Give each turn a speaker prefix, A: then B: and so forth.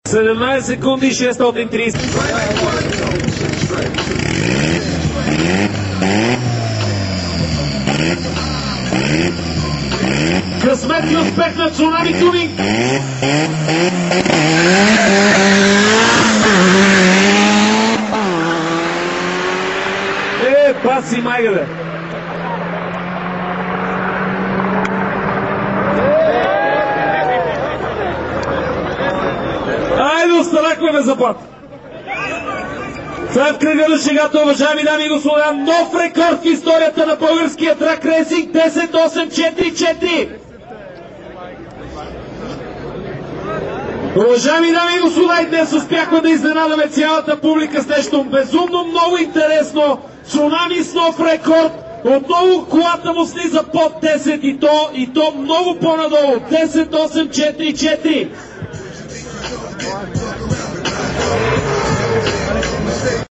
A: 17 секунди 630. Късмет и успех на Цунами Тунинг! Баси майга, бе! Айде, останахме заплата! Това е в кръга на шегата, уважаеми дами и господа, нов рекорд в историята на българския трак рейсинг 10.844! Уважаеми дами и господа, и днес успяхме да изненадаме цялата публика с нещо безумно много интересно. Цунами с нов рекорд. Отново колата му слиза под 10 и то много по-надолу. 10.844.